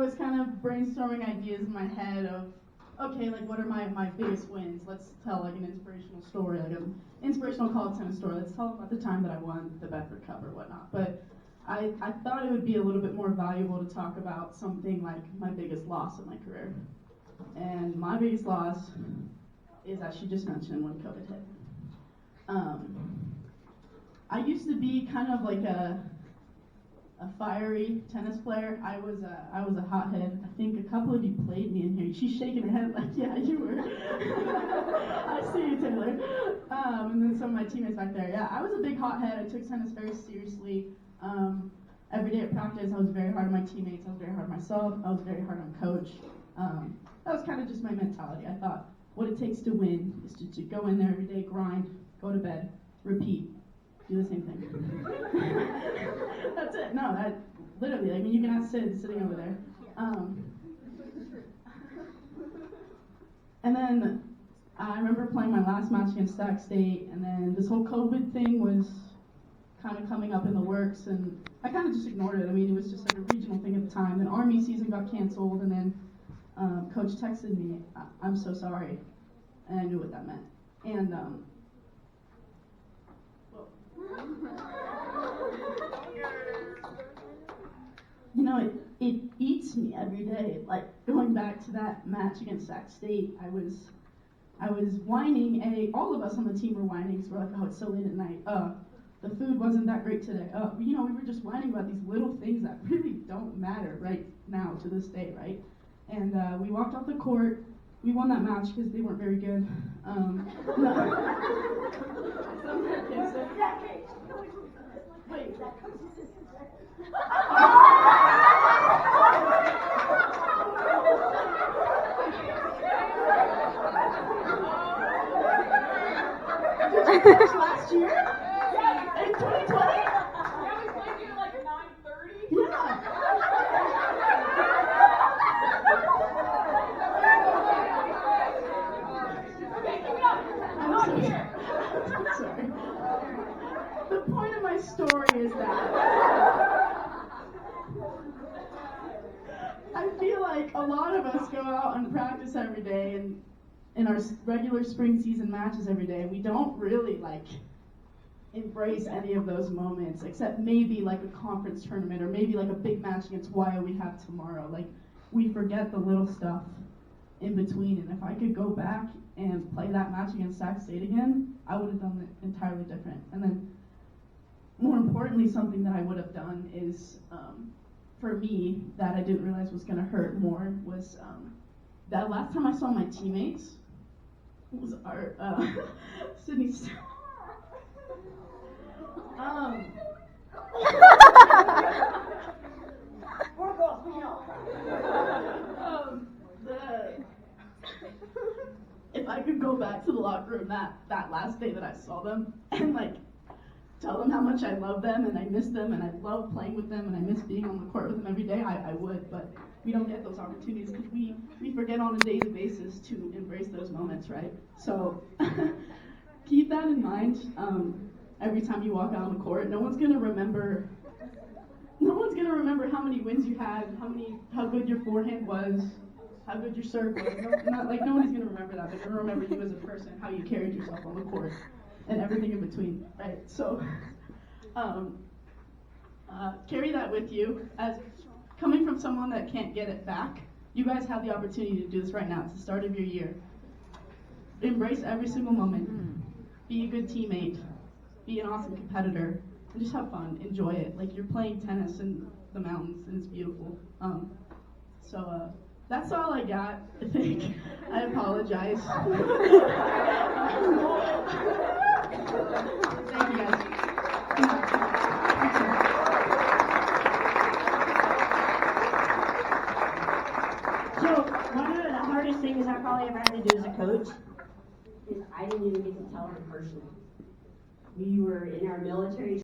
was kind of brainstorming ideas in my head of, okay, like what are my biggest wins? Let's tell like an inspirational story, like an inspirational college tennis story. Let's tell about the time that I won the Bedford Cup or whatnot. But I thought it would be a little bit more valuable to talk about something like my biggest loss in my career. And my biggest loss is, as she just mentioned, when COVID hit. I used to be kind of like a fiery tennis player. I was a hothead. I think a couple of you played me in here. She's shaking her head like, yeah, you were. I see you, Taylor. And then some of my teammates back there. Yeah, I was a big hothead. I took tennis very seriously. Every day at practice, I was very hard on my teammates. I was very hard on myself. I was very hard on coach. That was kind of just my mentality. I thought what it takes to win is to go in there every day, grind, go to bed, repeat. Do the same thing. That's it. No, that literally. I mean, you can ask Sid sitting over there. And then I remember playing my last match against Sac State, and then this whole COVID thing was kind of coming up in the works, and I kind of just ignored it. I mean, it was just like a regional thing at the time. Then Army season got canceled, and then Coach texted me, "I'm so sorry," and I knew what that meant. And you know, it eats me every day. Like going back to that match against Sac State, I was whining. All of us on the team were whining. So we're like, oh, it's so late at night. The food wasn't that great today. We were just whining about these little things that really don't matter right now to this day, right? And we walked off the court. We won that match because they weren't very good. Wait. Last year? In 2020? Yeah, we played you at like 9:30. Yeah. Okay, keep it up. I'm not here. Sorry. The point of my story is that I feel like a lot of us go out and practice every day and in our regular spring season matches every day. We don't really embrace any of those moments, except maybe like a conference tournament or maybe like a big match against YO we have tomorrow. Like we forget the little stuff in between. And if I could go back and play that match against Sac State again, I would have done it entirely different. And then more importantly, something that I would have done is, for me, that I didn't realize was going to hurt more was that last time I saw my teammates was our Sydney. If I could go back to the locker room that last day that I saw them and tell them how much I love them and I miss them and I love playing with them and I miss being on the court with them every day, I would, but we don't get those opportunities because we forget on a daily basis to embrace those moments, right? So keep that in mind every time you walk out on the court. No one's gonna remember how many wins you had, how good your forehand was, how good your serve was. Nobody's gonna remember that. They're gonna remember you as a person, how you carried yourself on the court, and everything in between, right? So carry that with you. As coming from someone that can't get it back, you guys have the opportunity to do this right now. It's the start of your year. Embrace every single moment. Be a good teammate. Be an awesome competitor. And just have fun. Enjoy it. Like you're playing tennis in the mountains, and it's beautiful. So that's all I got, I think. I apologize. Thank you, guys. So, one of the hardest things I probably ever had to do as a coach is I didn't even get to tell her personally. We were in our military